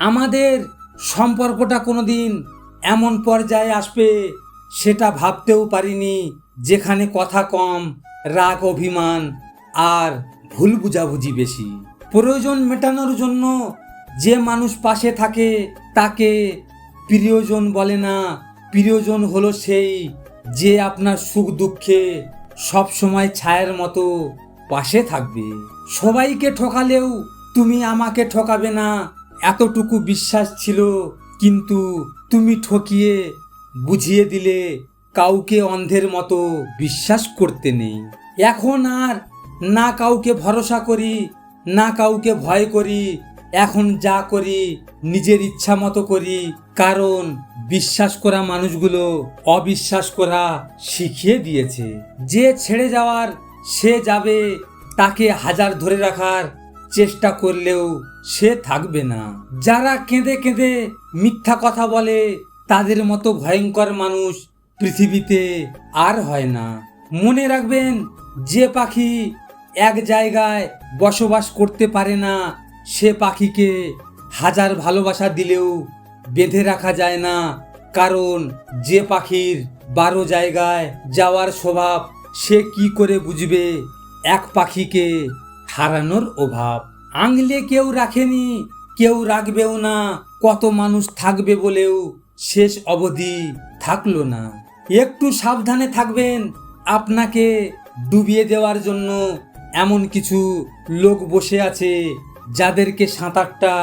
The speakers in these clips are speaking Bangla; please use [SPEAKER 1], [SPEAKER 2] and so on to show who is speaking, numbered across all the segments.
[SPEAKER 1] আমাদের সম্পর্কটা কোনোদিন এমন পর্যায়ে আসবে সেটা ভাবতেও পারিনি, যেখানে কথা কম, রাগ অভিমান আর ভুল বুঝাবুঝি বেশি। প্রয়োজন মেটানোর জন্য যে মানুষ পাশে থাকে তাকে প্রিয়জন বলে না। প্রিয়জন হলো সেই যে আপনার সুখ দুঃখে সব সময় ছায়ার মতো পাশে থাকবে। সবাইকে ঠকালেও তুমি আমাকে ঠকাবে না, এতটুকু বিশ্বাস ছিল। কিন্তু তুমি ঠকিয়ে বুঝিয়ে দিলে কাউকে অন্ধের মতো বিশ্বাস করতে নেই। এখন আর না কাউকে ভরসা করি, না কাউকে ভয় করি। এখন যা করি নিজের ইচ্ছা মতো করি, কারণ বিশ্বাস করা মানুষগুলো অবিশ্বাস করা শিখিয়ে দিয়েছে। যে ছেড়ে যাওয়ার সে যাবে, তাকে হাজার ধরে রাখার চেষ্টা করলেও সে থাকবে না। যারা কেঁদে কেঁদে মিথ্যা কথা বলে তাদের মতো ভয়ঙ্কর মানুষ পৃথিবীতে আর হয় না। মনে রাখবেন, যে পাখি এক জায়গায় বসবাস করতে পারে না সে পাখিকে হাজার ভালোবাসা দিলেও বেঁধে রাখা যায় না, কারণ যে পাখির 12 জায়গায় যাওয়ার স্বভাব সে কি করে বুঝবে এক পাখিকে হারানোর অভাব। আংলে কেউ রাখেনি, কেউ রাখবেও না। কত মানুষ থাকবে বলেও শেষ অবধি থাকলো না। একটু সাবধানে থাকবেন, আপনাকে ডুবিয়ে দেওয়ার জন্য এমন কিছু লোক বসে আছে যাদেরকে সাঁতারটা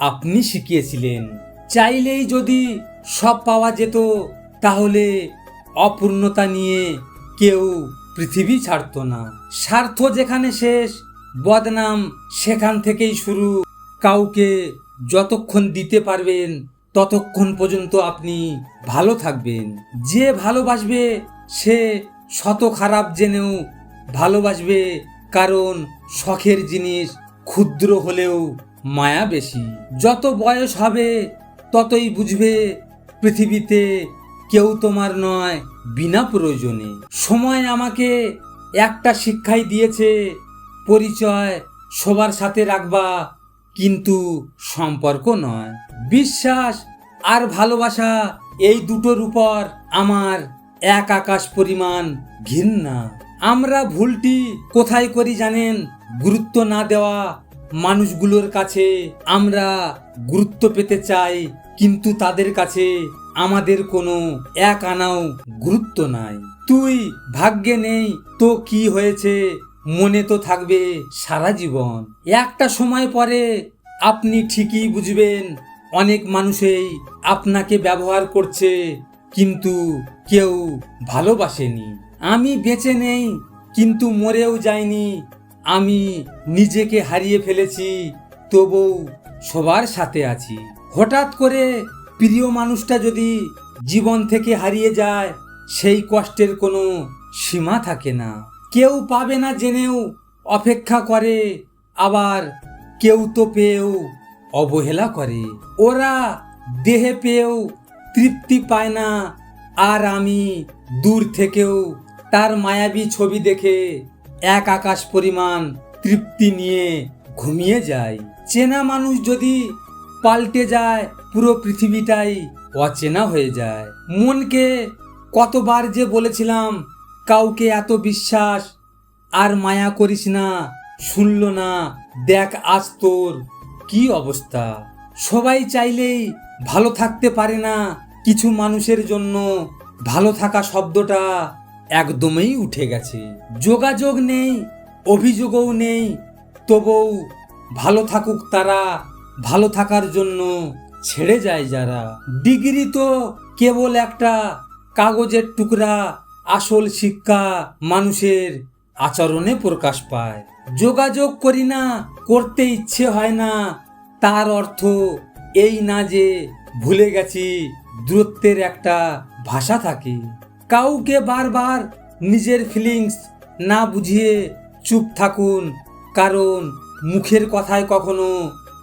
[SPEAKER 1] আপনি শিখিয়েছিলেন। চাইলেই যদি সব পাওয়া যেত তাহলে অপূর্ণতা নিয়ে কেউ পৃথিবী ছাড়তো না। স্বার্থ যেখানে শেষ, বদনাম সেখান থেকেই শুরু। কাউকে যতক্ষণ দিতে পারবেন ততক্ষণ পর্যন্ত আপনি ভালো থাকবেন। যে ভালোবাসবে সে শত খারাপ জেনেও ভালোবাসবে, কারণ শখের জিনিস ক্ষুদ্র হলেও মায়া বেশি। যত বয়স হবে ততই বুঝবে পৃথিবীতে কেউ তোমার নয় বিনা প্রয়োজনে। সময় আমাকে একটা শিক্ষাই দিয়েছে, পরিচয় সবার সাথে রাখবা, কিন্তু সম্পর্ক নয়। বিশ্বাস আর ভালোবাসা এই দুটোর উপর আমার এক আকাশ পরিমাণ ঘৃণা। আমরা ভুলটি কোথায় করি জানেন? গুরুত্ব না দেওয়া মানুষগুলোর কাছে আমরা গুরুত্ব পেতে চাই, কিন্তু তাদের কাছে আমাদের কোনো এক আনাও গুরুত্ব নাই। তুই ভাগ্যে নেই তো কি হয়েছে, মনে তো থাকবে সারা জীবন। একটা সময় পরে আপনি ঠিকই বুঝবেন অনেক মানুষই আপনাকে ব্যবহার করছে, কিন্তু কেউ ভালোবাসেনি। আমি বেঁচে নেই কিন্তু মরেও যাইনি। আমি নিজেকে হারিয়ে ফেলেছি, তবুও সবার সাথে আছি। হঠাৎ করে প্রিয় মানুষটা যদি জীবন থেকে হারিয়ে যায়, সেই কষ্টের কোনো সীমা থাকে না। কেউ পাবে না জেনেও অপেক্ষা করে, আবার কেউ তো পেয়েও অবহেলা করে। ওরা দেহে পেয়েও তৃপ্তি পায় না, আর আমি দূর থেকেও তার মায়াবী ছবি দেখে এক আকাশ পরিমাণ তৃপ্তি নিয়ে ঘুমিয়ে যাই। চেনা মানুষ যদি পাল্টে যায়, পুরো পৃথিবীটাই অচেনা হয়ে যায়। মনকে কতবার যে বলেছিলাম কাউকে এত বিশ্বাস আর মায়া করিস না, শুনল না। দেখ আজ তোর কি অবস্থা। সবাই চাইলেই ভালো থাকতে পারে না। কিছু মানুষের জন্য ভালো থাকা শব্দটা একদমই উঠে গেছে। যোগাযোগ নেই, অভিযোগও নেই, তবুও ভালো থাকুক তারা। ভালো থাকার জন্য ছেড়ে যায় যারা। ডিগ্রি তো কেবল একটা কাগজের টুকরা, আসল শিক্ষা মানুষের আচরণে প্রকাশ পায়। যোগাযোগ করি না, করতে ইচ্ছে হয় না, তার অর্থ এই না যে ভুলে গেছি। দূরত্বের একটা ভাষা থাকে। কাউকে বারবার নিজের ফিলিংস না বুঝিয়ে চুপ থাকুন, কারণ মুখের কথায় কখনো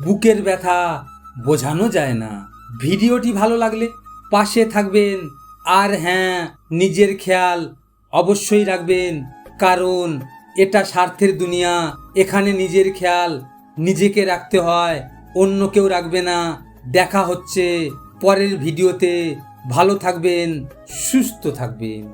[SPEAKER 1] বুকের ব্যথা বোঝানো যায় না। ভিডিওটি ভালো লাগলে পাশে থাকবেন, আর হ্যাঁ, নিজের খেয়াল অবশ্যই রাখবেন, কারণ এটা স্বার্থের দুনিয়া। এখানে নিজের খেয়াল নিজেকে রাখতে হয়, অন্য কেউ রাখবে না। দেখা হচ্ছে পরের ভিডিওতে। ভালো থাকবেন, সুস্থ থাকবেন।